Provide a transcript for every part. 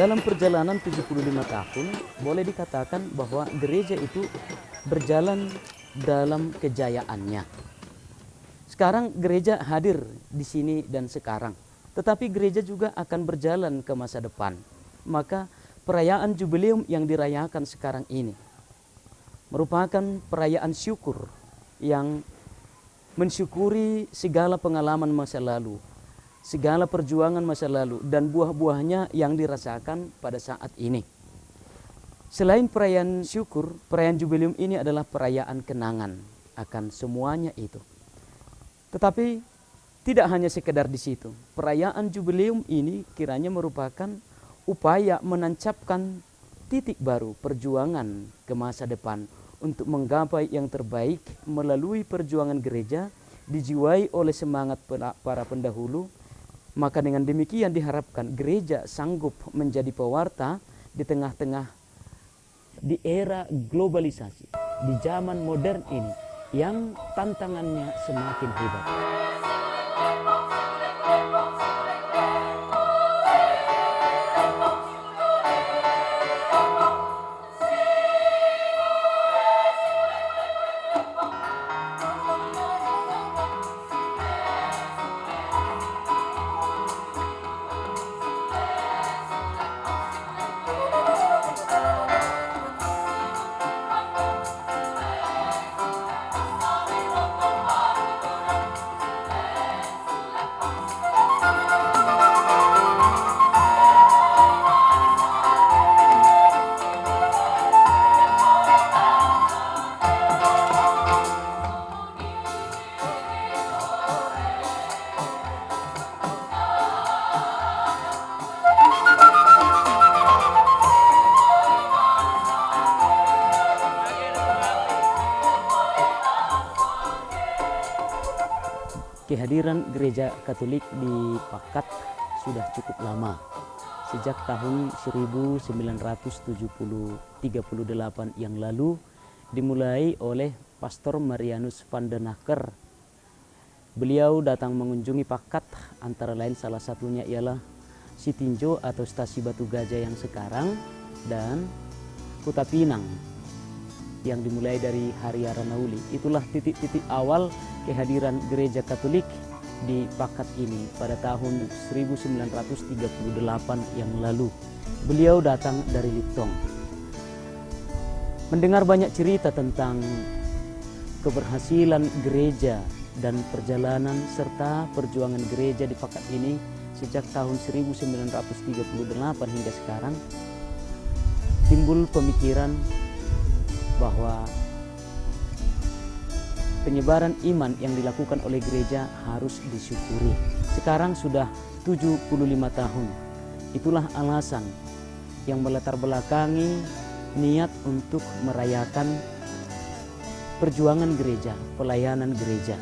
dalam perjalanan 75 tahun, boleh dikatakan bahwa gereja itu berjalan dalam kejayaannya. Sekarang gereja hadir di sini dan sekarang, tetapi gereja juga akan berjalan ke masa depan. Maka perayaan jubileum yang dirayakan sekarang ini merupakan perayaan syukur yang mensyukuri segala pengalaman masa lalu, segala perjuangan masa lalu, dan buah-buahnya yang dirasakan pada saat ini. Selain perayaan syukur, perayaan jubileum ini adalah perayaan kenangan akan semuanya itu. Tetapi tidak hanya sekedar di situ. Perayaan jubileum ini kiranya merupakan upaya menancapkan titik baru perjuangan ke masa depan untuk menggapai yang terbaik melalui perjuangan gereja dijiwai oleh semangat para pendahulu. Maka dengan demikian diharapkan gereja sanggup menjadi pewarta di tengah-tengah di era globalisasi, di zaman modern ini yang tantangannya semakin hebat. Kehadiran gereja Katolik di Pakat sudah cukup lama. Sejak tahun 1938 yang lalu dimulai oleh Pastor Marianus van den Akker. Beliau datang mengunjungi Pakat, antara lain salah satunya ialah Sitinjo atau Stasi Batu Gajah yang sekarang, dan Kuta Pinang yang dimulai dari Hariara Nauli. Itulah titik-titik awal kehadiran gereja Katolik di Pakat ini pada tahun 1938 yang lalu. Beliau datang dari Liptong. Mendengar banyak cerita tentang keberhasilan gereja dan perjalanan serta perjuangan gereja di Pakat ini sejak tahun 1938 hingga sekarang, timbul pemikiran bahwa penyebaran iman yang dilakukan oleh gereja harus disyukuri. Sekarang sudah 75 tahun. Itulah alasan yang melatar belakangi niat untuk merayakan perjuangan gereja, pelayanan gereja.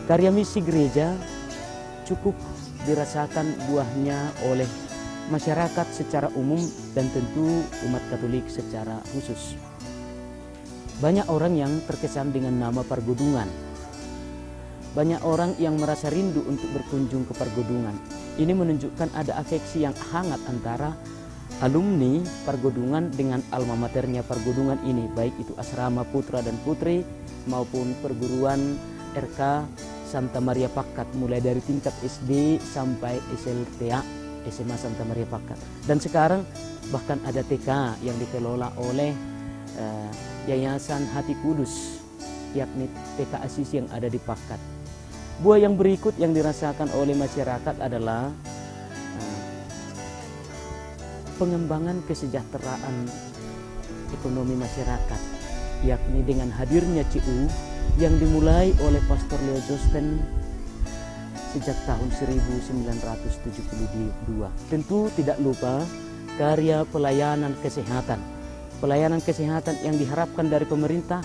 Karya misi gereja cukup dirasakan buahnya oleh masyarakat secara umum dan tentu umat Katolik secara khusus. Banyak orang yang terkesan dengan nama Pargodungan. Banyak orang yang merasa rindu untuk berkunjung ke Pargodungan. Ini menunjukkan ada afeksi yang hangat antara alumni Pargodungan dengan alma maternya Pargodungan ini, baik itu asrama putra dan putri maupun perguruan RK Santa Maria Pakat, mulai dari tingkat SD sampai SLTA, SMA Santa Maria Pakat. Dan sekarang bahkan ada TK yang dikelola oleh Yayasan Hati Kudus, yakni TK Asisi yang ada di Pakat. Buah yang berikut yang dirasakan oleh masyarakat adalah pengembangan kesejahteraan ekonomi masyarakat, yakni dengan hadirnya CU yang dimulai oleh Pastor Leo Josten sejak tahun 1972. Tentu tidak lupa karya pelayanan kesehatan. Pelayanan kesehatan yang diharapkan dari pemerintah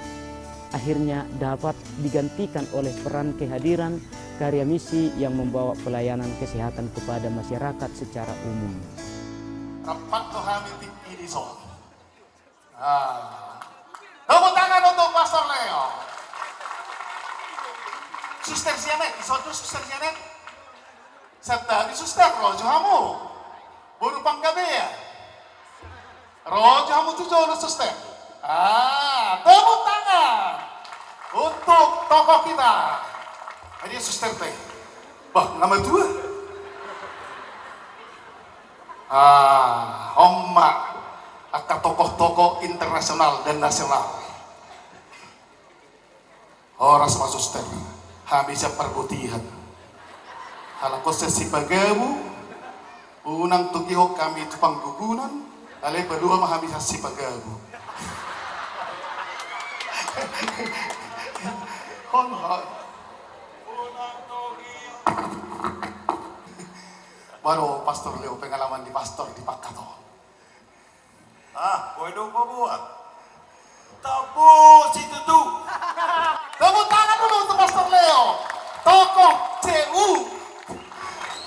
akhirnya dapat digantikan oleh peran kehadiran karya misi yang membawa pelayanan kesehatan kepada masyarakat secara umum. Rapat Tuhanitik Iriso. Tepuk tangan untuk Pastor Leo. Suster Sianet, iso tuh Suster Sianet. Serta di suster loh, kamu. Buru panggabi ya. Rojo hamu tujuh suster. Tepuk tangan untuk tokoh kita. Ini suster teh. Bah, nama dua. Homma atau tokoh-tokoh internasional dan nasional. Orang sama suster, habisnya perbutihan. Halako sesi pagamu, unang tugiho kami itu panggugunan, alay berdua mah habisnya si pagamu. Baru Pastor Leo pengalaman di pastor di Pakato. Pwede pa buat. Tapos itu tuh. Tepuk tangan dulu untuk Pastor Leo, tokoh CU.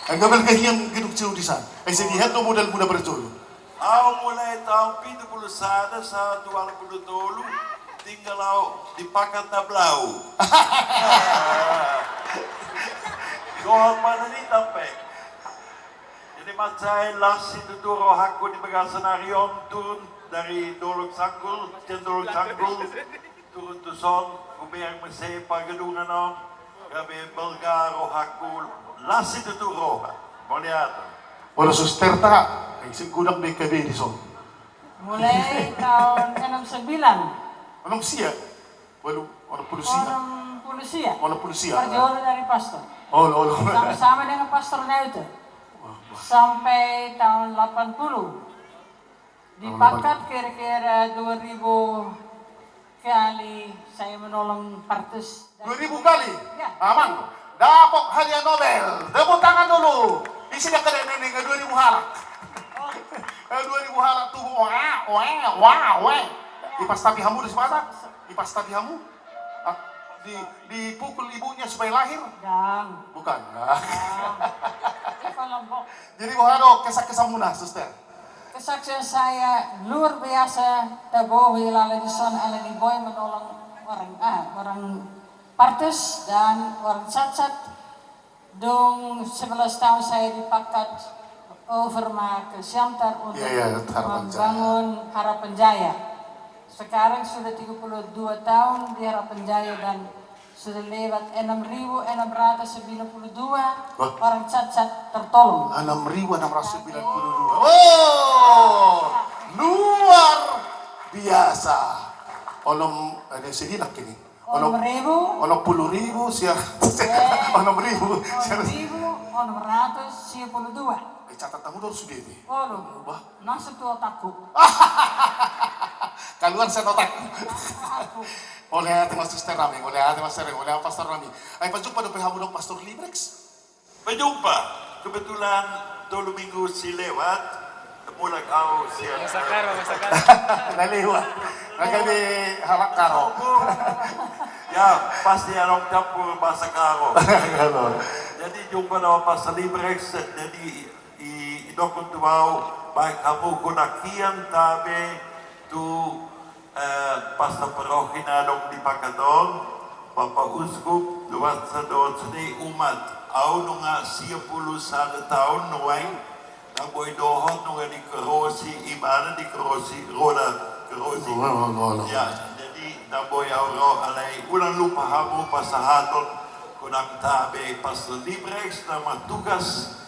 Ang gabal kahiyang ginug CU di sana. Ay sinihan no modal muna berjolo. Mulai tahun 71 sa 20 tinggal di Pakat na Blau. Kung mana ni tampek. Jadi macam las itu duro aku di Bagasanarion turun dari Dolok Sanggul, Cendolok Sanggul, turun Tuson, kumayang masay paggadungan on, gabi Belgaro aku, las itu duro. Malihat. Wala suster ta, ay sigurang may kabedison. Mulai tahun 69, Anong siya? Walang pulusiya. orang polisia, Walang pulusiya. perjalanan dari pastor. Oh. Sama-sama dengan pastornya itu. Sampai tahun 80. Di Pakat kira-kira 2000 kali saya menolong partus. 2,000 kali? Ya. Aman. Dapat hadiah Nobel. Tepuk tangan dulu. Isinya keren ini, 2,000 halak. 2,000 halak tuh. Wah. Ipas tabi hamu di sepata? Ipas tabi hamu? Dipukul ibunya supaya lahir? Dan Bukan. Lombok. Jadi Buharo, kesak-kesak muna, suster. Kesaksian saya luar biasa. Tabo hilala di son ala di boy menolong orang partus dan orang cacat. Dong 11 tahun saya dipakat over ke Siantar untuk Iya, Harapan Jaya. membangun Harapan Jaya. Sekarang sudah 32 tahun di Harapan Jaya dan sudah lewat 6.692 orang cacat tertolong. 6.692. Oh, luar biasa. Onom, ada sedih nak ini. Onom 10.000 siya. Onom 1.000 siya. 6.692. Catat tamu dulu sudah ini. Oh, nasa tu otakku. Keluar saya otak. Aku. Oleh hati mas suster Rami, oleh hati mas Sering, oleh pastor Rami. Ay pajumpa doon pahamulong pastor Librex. Berjumpa. Kebetulan 2 minggu si lewat. Mula kau siya. Masakaro. Naliwa. Nagabi halak karo. Ya, pasti anong campur bahasa karo. Ganon. Jadi jumpa na Pastor Librex, jadi idokon tuwaw, baik kamu kunakian tabi tu Pastor Parohina dong di Pakadon, Papa Uskup, luat sa doon sini umat, au nunga 10 tahun nuway, naboy dohot nunga di kerosi, imana di kerosi, roda kerosi. Ya, jadi naboy au alay, ulang lupa hamu pasahaton, kunang tabi Pastor Librex na matugas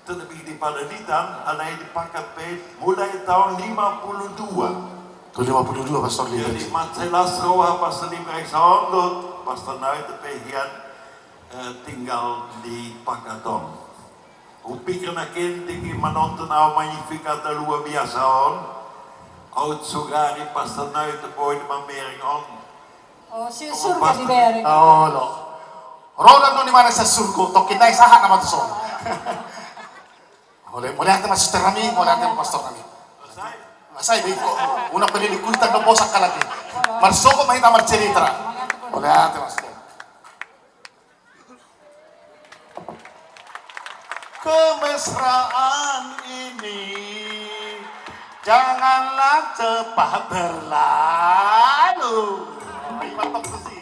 terlebih di Padalitan, alay dipakat pe mulai tahun 52. Itu 52 pastor Jadi Librex. Matselas Roa Pastor Librex Hondot, Pastor Nawit Pehian tinggal di Pakaton. Upikir na tinggi menonton au magnificat na luar biasa on. Out sugari Pastor Nawit Boy di Mamering on. Oh, si surga di Bering. Oh, no. Roland no ni mana sa surgo, tokin na isahan na matuson. Oleh hati mas suster Rami, oleh hati mas pastor Rami. Selesai? Masay, ko, unang pinilikutan ng bosak ka lagi. Marsoko mahita marceritra. Oleh hati mas suster. Kemesraan ini janganlah cepat berlalu. Ay, matok na si.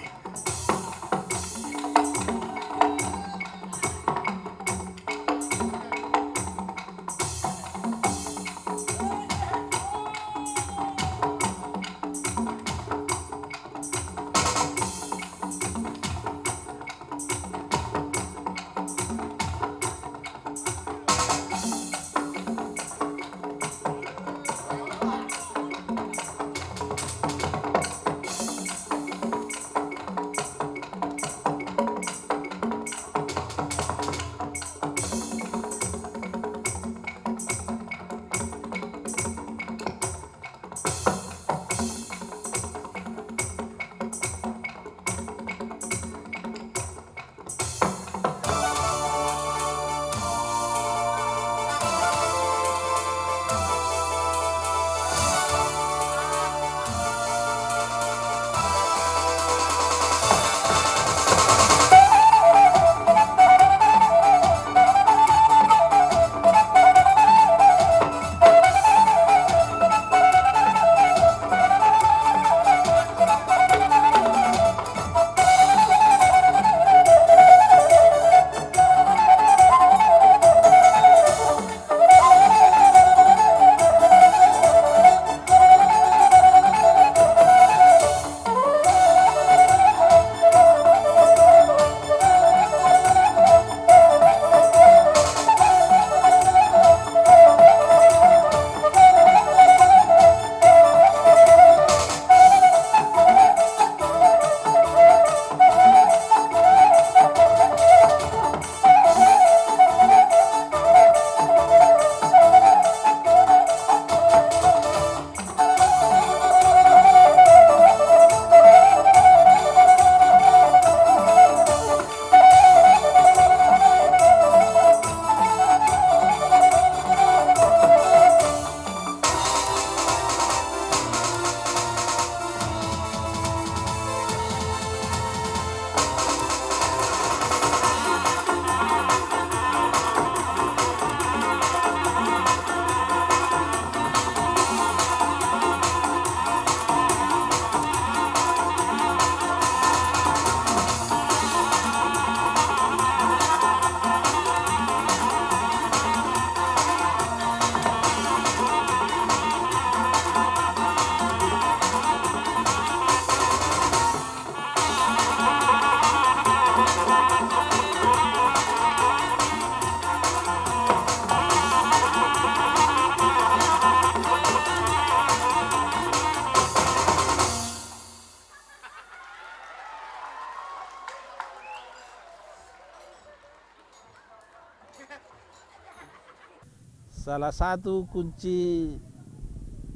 salah satu kunci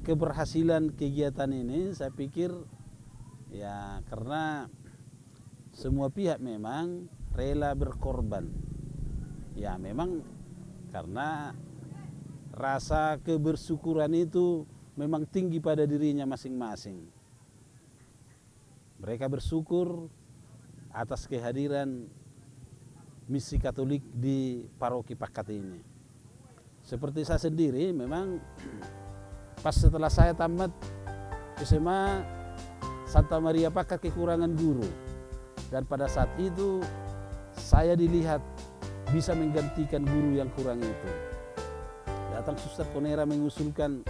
keberhasilan kegiatan ini saya pikir ya karena semua pihak memang rela berkorban. Ya memang karena rasa kebersyukuran itu memang tinggi pada dirinya masing-masing. Mereka bersyukur atas kehadiran misi Katolik di paroki Pakat ini. Seperti saya sendiri memang pas setelah saya tamat SMA Santa Maria Pakat kekurangan guru. Dan pada saat itu saya dilihat bisa menggantikan guru yang kurang itu. Datang Suster Konera mengusulkan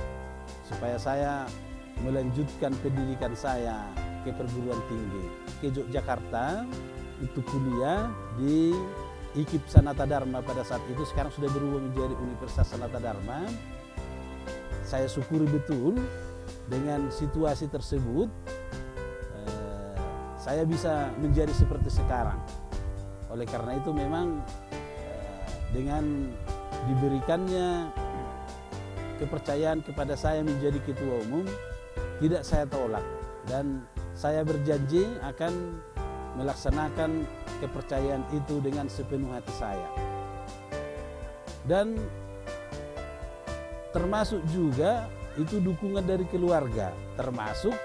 supaya saya melanjutkan pendidikan saya ke perguruan tinggi ke Yogyakarta untuk kuliah di IKIP Sanata Dharma pada saat itu, sekarang sudah berubah menjadi Universitas Sanata Dharma. Saya syukuri betul dengan situasi tersebut, saya bisa menjadi seperti sekarang. Oleh karena itu memang dengan diberikannya kepercayaan kepada saya menjadi ketua umum, tidak saya tolak. Dan saya berjanji akan melaksanakan kepercayaan itu dengan sepenuh hati saya. Dan termasuk juga itu dukungan dari keluarga, termasuk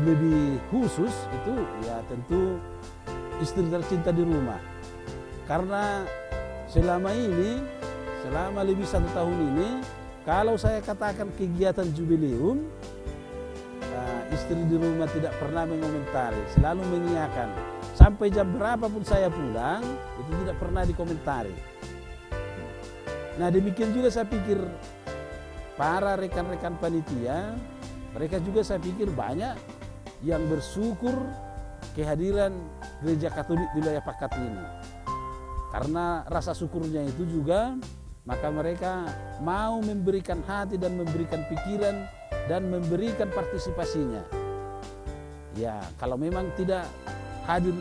lebih khusus itu ya tentu istri tercinta di rumah. Karena selama lebih 1 tahun ini, kalau saya katakan kegiatan jubileum, istri di rumah tidak pernah mengomentari, selalu mengiyakan. Sampai jam berapapun saya pulang, itu tidak pernah dikomentari. Nah demikian juga saya pikir para rekan-rekan panitia, mereka juga saya pikir banyak yang bersyukur kehadiran Gereja Katolik di wilayah Pakat ini. Karena rasa syukurnya itu juga, maka mereka mau memberikan hati dan memberikan pikiran dan memberikan partisipasinya. Ya, kalau memang tidak hadir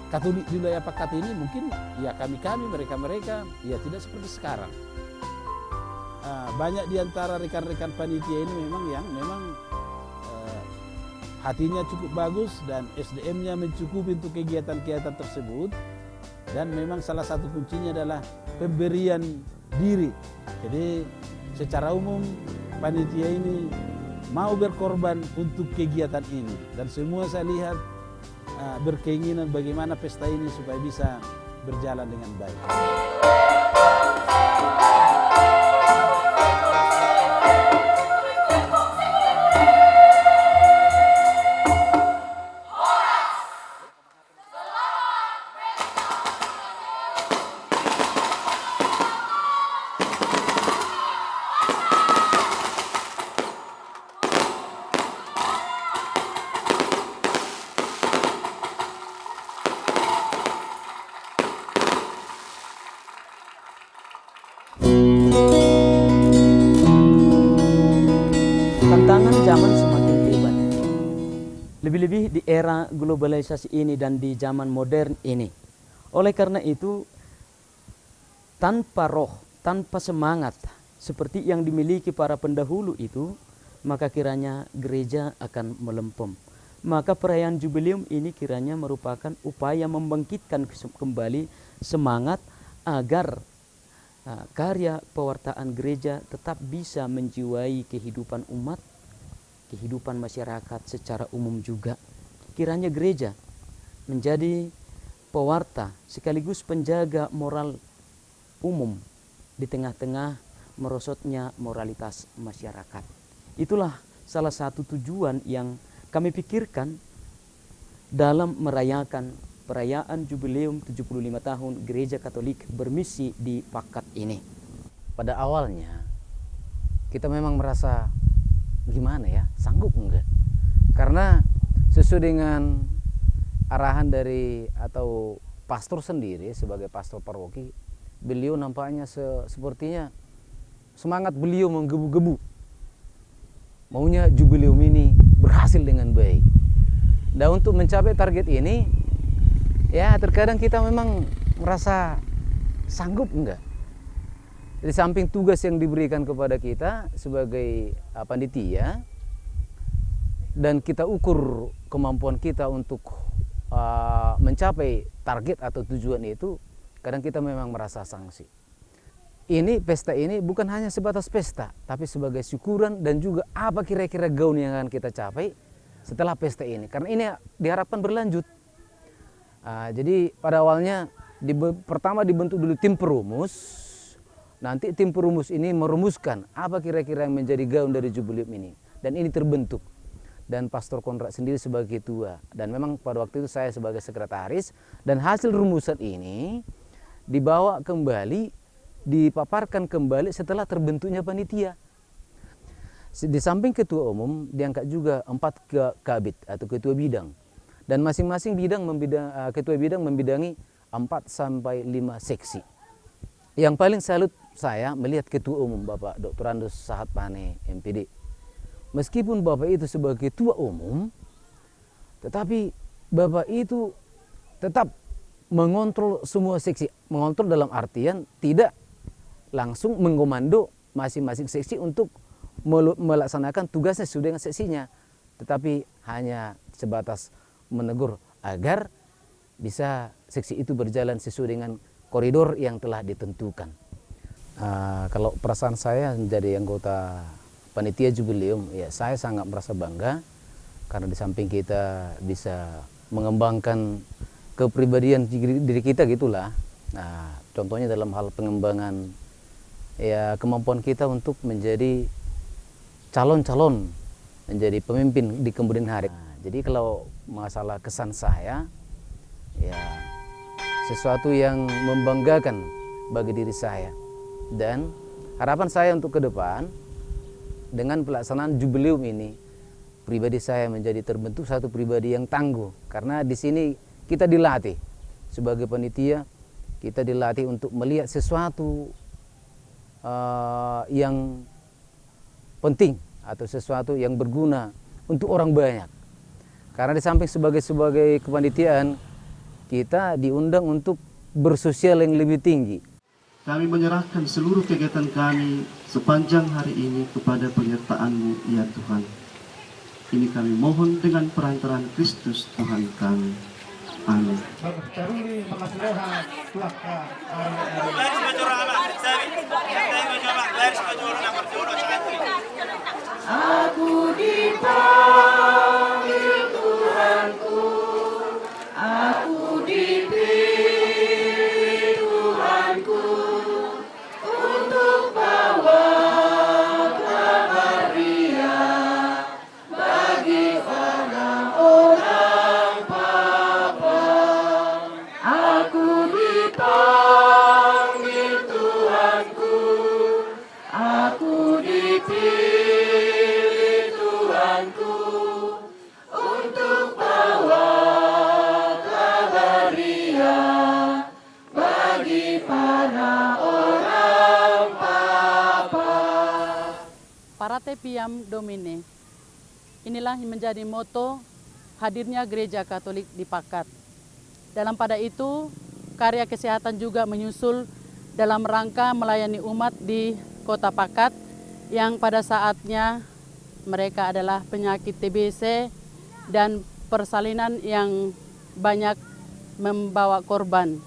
Katolik di wilayah Pakat ini, mungkin ya kami-kami, mereka-mereka, ya tidak seperti sekarang. Banyak di antara rekan-rekan panitia ini memang hatinya cukup bagus dan SDM-nya mencukupi untuk kegiatan-kegiatan tersebut. Dan memang salah satu kuncinya adalah pemberian diri. Jadi secara umum panitia ini mau berkorban untuk kegiatan ini. Dan semua saya lihat berkeinginan bagaimana pesta ini supaya bisa berjalan dengan baik. Tantangan zaman semakin hebat. Lebih-lebih di era globalisasi ini dan di zaman modern ini. Oleh karena itu, tanpa roh, tanpa semangat seperti yang dimiliki para pendahulu itu, maka kiranya gereja akan melempem. Maka perayaan jubileum ini kiranya merupakan upaya membangkitkan kembali semangat agar karya pewartaan gereja tetap bisa menjiwai kehidupan umat, kehidupan masyarakat secara umum juga. Kiranya gereja menjadi pewarta sekaligus penjaga moral umum di tengah-tengah merosotnya moralitas masyarakat. Itulah salah satu tujuan yang kami pikirkan dalam merayakan perayaan jubileum 75 tahun Gereja Katolik bermisi di Pakat ini. Pada awalnya kita memang merasa gimana ya, sanggup enggak? Karena sesuai dengan arahan dari atau pastor sendiri sebagai pastor paroki, beliau nampaknya sepertinya semangat beliau menggebu-gebu. Maunya jubileum ini berhasil dengan baik. Dan untuk mencapai target ini, ya terkadang kita memang merasa sanggup enggak. Di samping tugas yang diberikan kepada kita sebagai panitia, dan kita ukur kemampuan kita untuk mencapai target atau tujuan itu, kadang kita memang merasa sanksi. Ini pesta ini bukan hanya sebatas pesta, tapi sebagai syukuran dan juga apa kira-kira gaun yang akan kita capai setelah pesta ini. Karena ini diharapkan berlanjut. Jadi pada awalnya pertama dibentuk dulu tim perumus. Nanti tim perumus ini merumuskan apa kira-kira yang menjadi gaun dari jubileum ini. Dan ini terbentuk. Dan Pastor Konrad sendiri sebagai ketua. Dan memang pada waktu itu saya sebagai sekretaris. Dan hasil rumusan ini dibawa kembali, dipaparkan kembali setelah terbentuknya panitia. Di samping ketua umum diangkat juga 4 kabid atau ketua bidang. Dan masing-masing ketua bidang membidangi 4 sampai 5 seksi. Yang paling salut saya melihat ketua umum Bapak Dr. Andus Sahat Pane MPD. Meskipun Bapak itu sebagai ketua umum, tetapi Bapak itu tetap mengontrol semua seksi. Mengontrol dalam artian tidak langsung mengkomando masing-masing seksi untuk melaksanakan tugasnya sesuai dengan seksinya. Tetapi hanya sebatas menegur agar bisa seksi itu berjalan sesuai dengan koridor yang telah ditentukan. Kalau perasaan saya menjadi anggota panitia jubileum, ya saya sangat merasa bangga karena di samping kita bisa mengembangkan kepribadian diri kita gitulah. Nah, contohnya dalam hal pengembangan ya kemampuan kita untuk menjadi calon-calon menjadi pemimpin di kemudian hari. Jadi kalau masalah kesan saya, ya sesuatu yang membanggakan bagi diri saya. Dan harapan saya untuk ke depan, dengan pelaksanaan jubileum ini, pribadi saya menjadi terbentuk satu pribadi yang tangguh. Karena di sini kita dilatih sebagai panitia, kita dilatih untuk melihat sesuatu yang penting atau sesuatu yang berguna untuk orang banyak. Karena di samping sebagai kepanitiaan, kita diundang untuk bersosial yang lebih tinggi. Kami menyerahkan seluruh kegiatan kami sepanjang hari ini kepada penyertaan-Mu, ya Tuhan. Ini kami mohon dengan perantaraan Kristus Tuhan kami. Amin. Aku dipanggil Tuhanku, aku dipilih Tuhanku untuk bawa kabar Dia bagi orang-orang Papa. Aku dipanggil Tuhanku, aku dipilih untuk bawa kabar Dia bagi para orang Papa. Parate Piam Domine. Inilah yang menjadi moto hadirnya Gereja Katolik di Pakat. Dalam pada itu, karya kesehatan juga menyusul dalam rangka melayani umat di Kota Pakat yang pada saatnya mereka adalah penyakit TBC dan persalinan yang banyak membawa korban.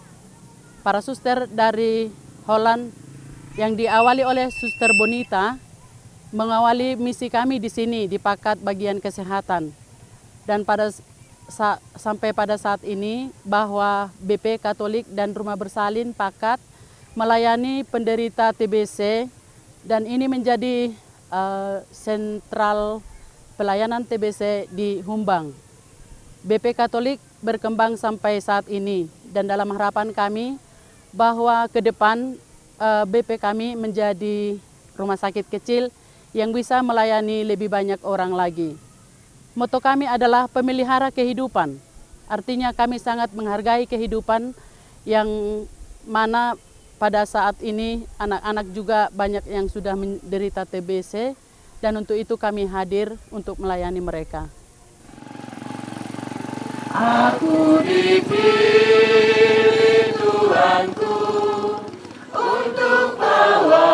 Para suster dari Holland yang diawali oleh Suster Bonita mengawali misi kami di sini di Pakat bagian kesehatan. Dan sampai pada saat ini bahwa BP Katolik dan Rumah Bersalin Pakat melayani penderita TBC dan ini menjadi sentral pelayanan TBC di Humbang. BP Katolik berkembang sampai saat ini dan dalam harapan kami bahwa ke depan BP kami menjadi rumah sakit kecil yang bisa melayani lebih banyak orang lagi. Moto kami adalah pemelihara kehidupan. Artinya kami sangat menghargai kehidupan yang mana pada saat ini anak-anak juga banyak yang sudah menderita TBC dan untuk itu kami hadir untuk melayani mereka. Aku dipilih Tuhanku untuk bawa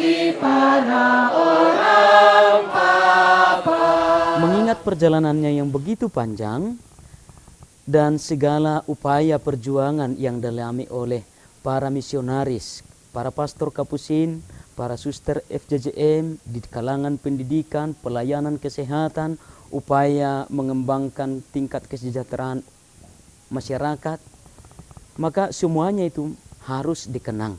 bagi para orang papa. Mengingat perjalanannya yang begitu panjang dan segala upaya perjuangan yang dialami oleh para misionaris, para pastor Kapusin, para suster FJJM di kalangan pendidikan, pelayanan kesehatan, upaya mengembangkan tingkat kesejahteraan masyarakat, maka semuanya itu harus dikenang,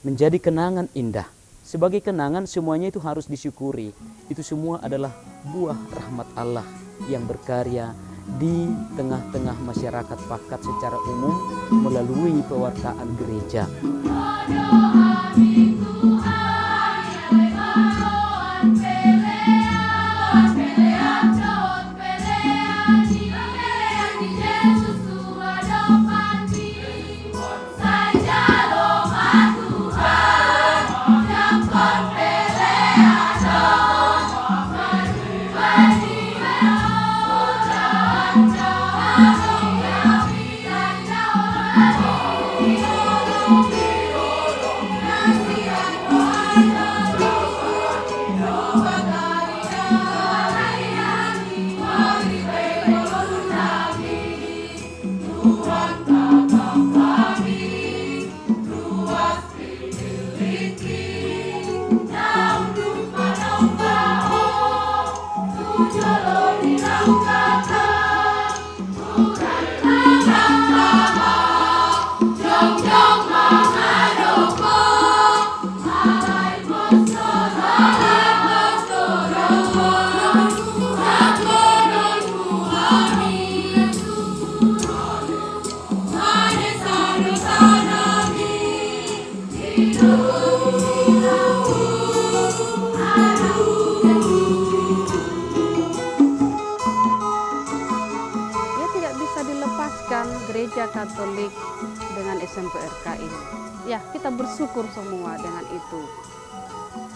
menjadi kenangan indah. Sebagai kenangan semuanya itu harus disyukuri. Itu semua adalah buah rahmat Allah yang berkarya di tengah-tengah masyarakat Pakat secara umum melalui pewartaan gereja. Gereja Katolik dengan SMPRK ini. Ya, kita bersyukur semua dengan itu.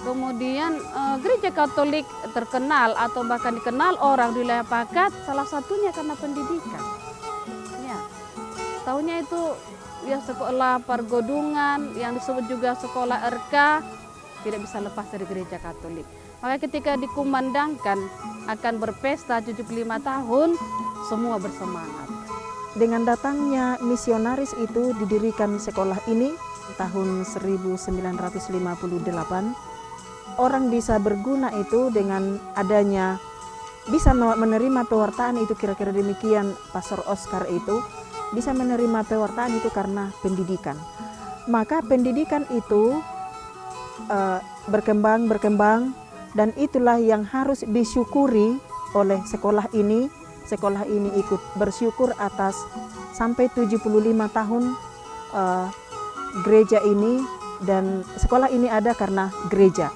Kemudian Gereja Katolik terkenal atau bahkan dikenal orang di wilayah Pakat salah satunya karena pendidikan. Ya, tahunya itu ya sekolah Pargodungan yang disebut juga sekolah RK tidak bisa lepas dari Gereja Katolik. Maka ketika dikumandangkan akan berpesta 75 tahun, semua bersemangat. Dengan datangnya misionaris itu didirikan sekolah ini tahun 1958. Orang bisa berguna itu dengan adanya bisa menerima pewartaan itu, kira-kira demikian Pastor Oscar itu bisa menerima pewartaan itu karena pendidikan. Maka pendidikan itu berkembang dan itulah yang harus disyukuri oleh sekolah ini. Sekolah ini ikut bersyukur atas sampai 75 tahun gereja ini, dan sekolah ini ada karena gereja.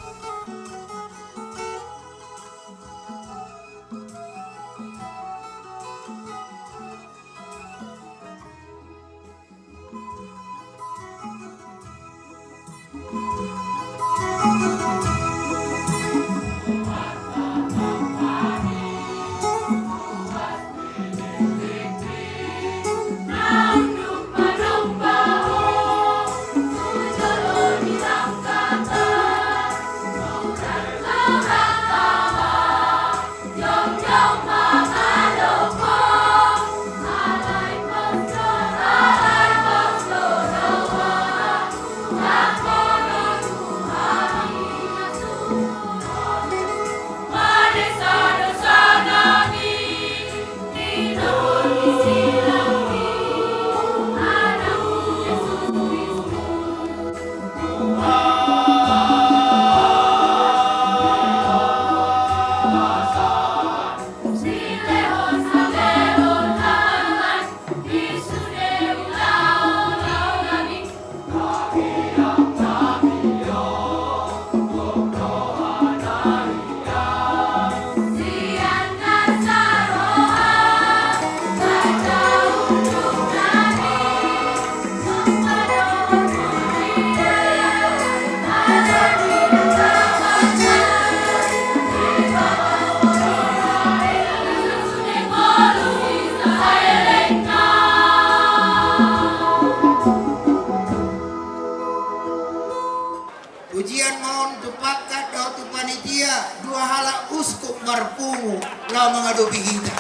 mohon tupakat daw tu panitia dua hala uskup marpungu lau mengadopi kita.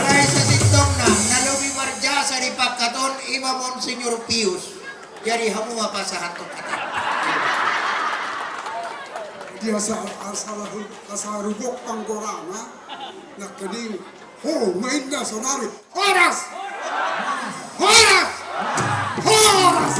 Alai sa sitongna nalobi marjasa di pakaton Imam Monsignor Pius. Jadi hamu apa sahatot kata. Dia asal rugok pangkorama nak kening ho mainnya sonari horas horas horas.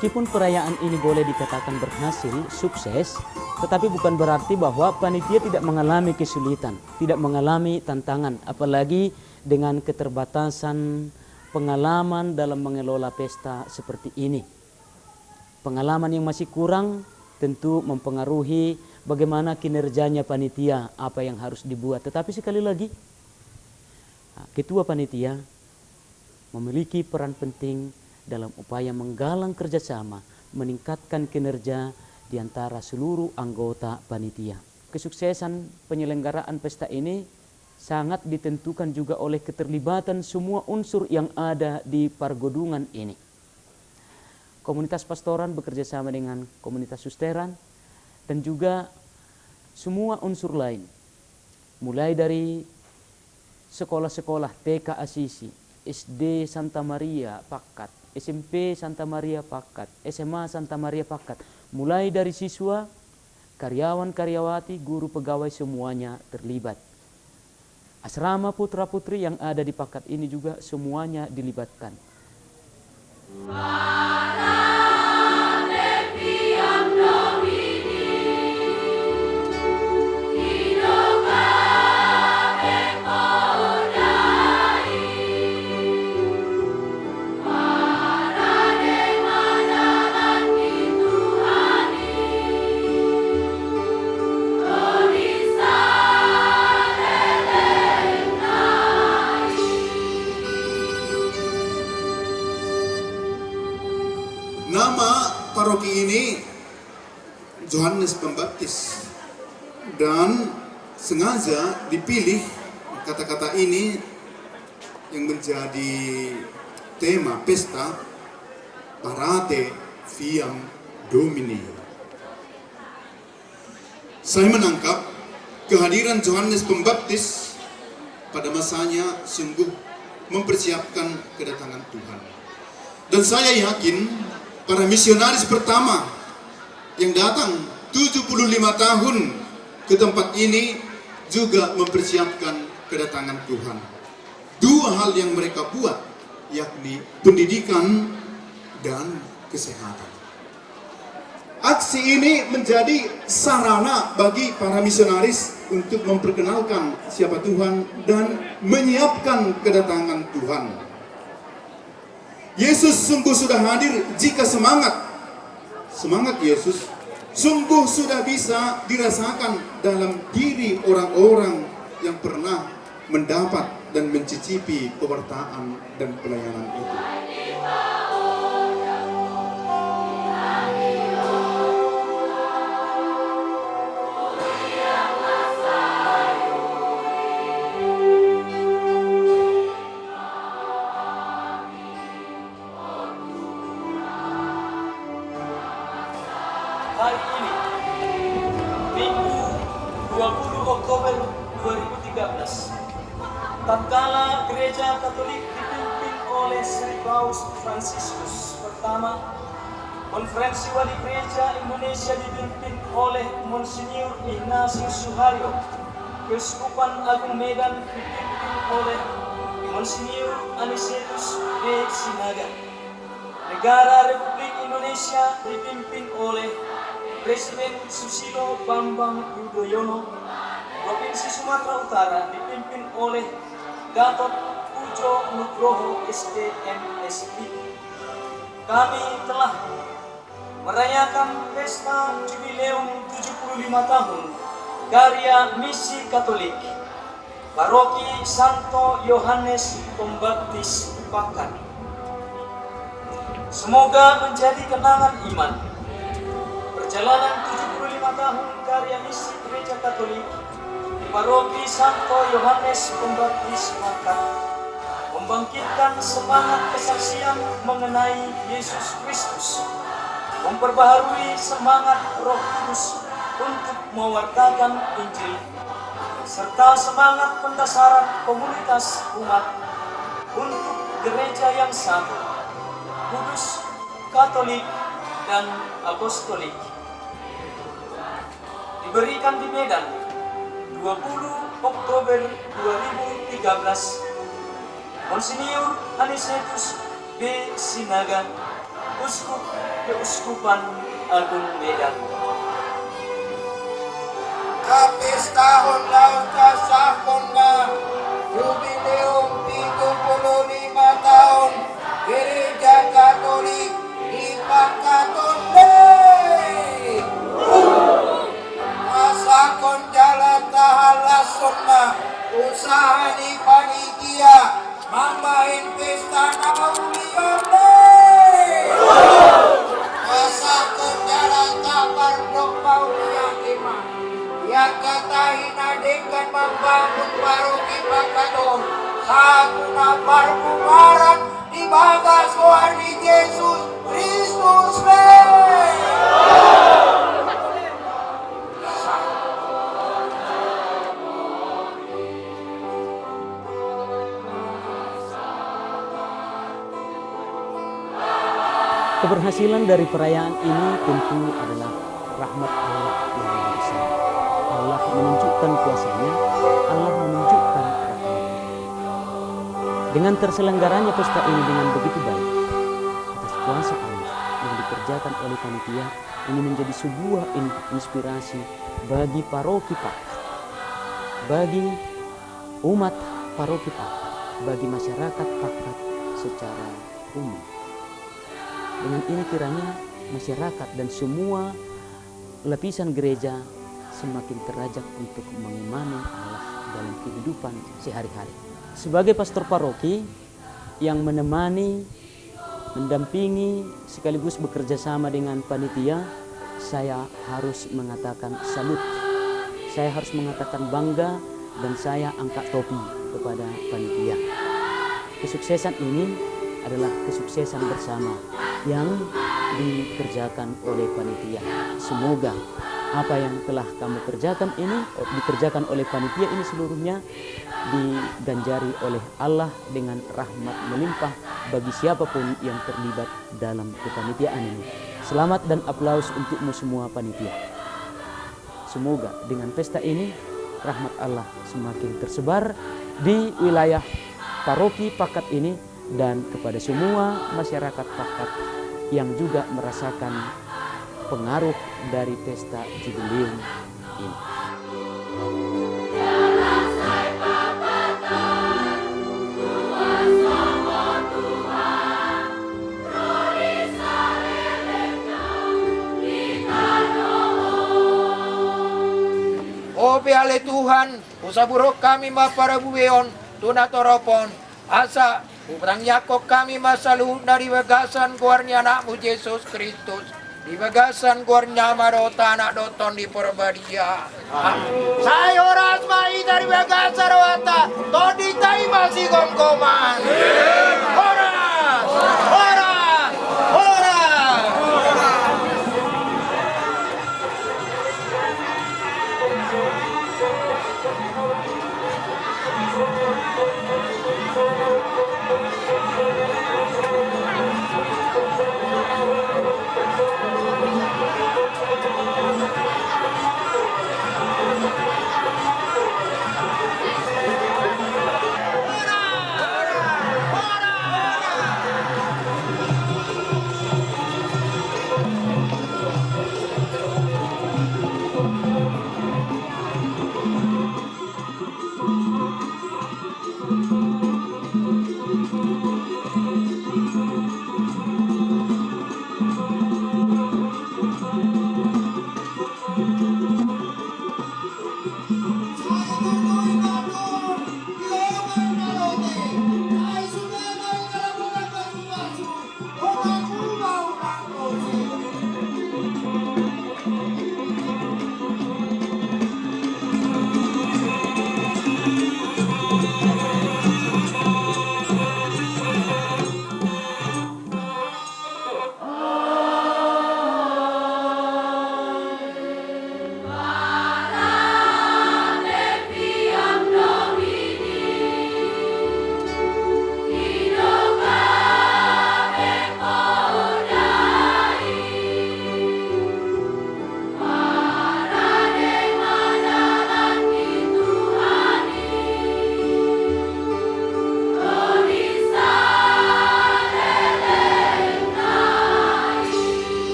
Meskipun perayaan ini boleh dikatakan berhasil, sukses, tetapi bukan berarti bahwa panitia tidak mengalami kesulitan, tidak mengalami tantangan, apalagi dengan keterbatasan pengalaman dalam mengelola pesta seperti ini. Pengalaman yang masih kurang tentu mempengaruhi bagaimana kinerjanya panitia, apa yang harus dibuat. Tetapi sekali lagi, ketua panitia memiliki peran penting dalam upaya menggalang kerjasama, meningkatkan kinerja di antara seluruh anggota panitia. Kesuksesan penyelenggaraan pesta ini sangat ditentukan juga oleh keterlibatan semua unsur yang ada di Pargodungan ini. Komunitas pastoran bekerja sama dengan komunitas susteran dan juga semua unsur lain. Mulai dari sekolah-sekolah TK Asisi, SD Santa Maria Pakat, SMP Santa Maria Pakat, SMA Santa Maria Pakat. Mulai dari siswa, karyawan-karyawati, guru pegawai semuanya terlibat. Asrama putra-putri yang ada di Pakat ini juga semuanya dilibatkan. Nama paroki ini Johannes Pembaptis, dan sengaja dipilih kata-kata ini yang menjadi tema pesta Parate Fiam Domini. Saya menangkap kehadiran Johannes Pembaptis pada masanya sungguh mempersiapkan kedatangan Tuhan. Dan saya yakin para misionaris pertama yang datang 75 tahun ke tempat ini juga mempersiapkan kedatangan Tuhan. Dua hal yang mereka buat, yakni pendidikan dan kesehatan. Aksi ini menjadi sarana bagi para misionaris untuk memperkenalkan siapa Tuhan dan menyiapkan kedatangan Tuhan. Yesus sungguh sudah hadir jika semangat Yesus sungguh sudah bisa dirasakan dalam diri orang-orang yang pernah mendapat dan mencicipi pewartaan dan pelayanan itu. Hari ini, Minggu 20 Oktober 2013, tatkala Gereja Katolik dipimpin oleh Sri Paus Fransiskus pertama, Konferensi Wali Gereja Indonesia dipimpin oleh Monsinyur Ignatius Suharyo, Keuskupan Agung Medan dipimpin oleh Monsinyur Anisetus B. Sinaga, Negara Republik Indonesia dipimpin oleh Presiden Susilo Bambang Yudhoyono, Provinsi Sumatera Utara dipimpin oleh Gatot Sujo Nugroho SDMSI. Kami telah merayakan pesta jubileum 75 tahun karya misi Katolik Paroki Santo Yohanes Pembaptis Pakat. Semoga menjadi kenangan iman perjalanan 75 tahun karya misi Gereja Katolik di Paroki Santo Yohanes Pembaptis Pakat, membangkitkan semangat kesaksian mengenai Yesus Kristus, memperbaharui semangat Roh Kudus untuk mewartakan Injil, serta semangat pendasaran komunitas umat untuk gereja yang satu, kudus, Katolik, dan Apostolik. Diberikan di Medan 20 Oktober 2013, Monsinyur Anisetus B. Sinaga, Uskup Keuskupan Agung Medan. Kapis tahun lauta sahkonda jubileum 75 tahun Gereja Katolik di Pakatonde. Masakon jalan tahala sonna usaha di panitia mambahin pesta naulionde. Masakon jalan tabar dok paulia iman yang katahin adegan membangun paroki Pakaton satu napar bubaran di bagas wari Yesus Kristus Keberhasilan dari perayaan ini tentu adalah rahmat Allah yang Maha Besar. Allah menunjukkan kuasanya, Allah menunjukkan rahmatnya. Dengan terselenggaranya pesta ini dengan begitu baik, atas kuasa Allah yang dikerjakan oleh panitia, ini menjadi sebuah inspirasi bagi paroki Pakat, bagi umat paroki Pakat, bagi masyarakat Pakat secara umum. Dengan ini kiranya masyarakat dan semua lapisan gereja semakin terajak untuk mengimani Allah dalam kehidupan sehari-hari. Sebagai pastor paroki yang menemani, mendampingi, sekaligus bekerja sama dengan panitia, saya harus mengatakan salut. Saya harus mengatakan bangga dan saya angkat topi kepada panitia. Kesuksesan ini adalah kesuksesan bersama yang dikerjakan oleh panitia. Semoga apa yang telah kamu kerjakan ini dikerjakan oleh panitia ini seluruhnya diganjari oleh Allah dengan rahmat melimpah bagi siapapun yang terlibat dalam kepanitiaan ini. Selamat dan aplaus untukmu semua panitia. Semoga dengan pesta ini rahmat Allah semakin tersebar di wilayah paroki Pakat ini dan kepada semua masyarakat Pakat yang juga merasakan pengaruh dari pesta jubileum ini. Obe ale Tuhan, usaburok kami maparabueon, tunatoropon, asa Ubrang yakok kami masaluhod na riwagasan kuarnya anakmu Yesus Kristus. Riwagasan kuarnya marota anak doton di Porbadia. Saya oras mai dari wagasan rawata. Todi tayo masih gomgoman.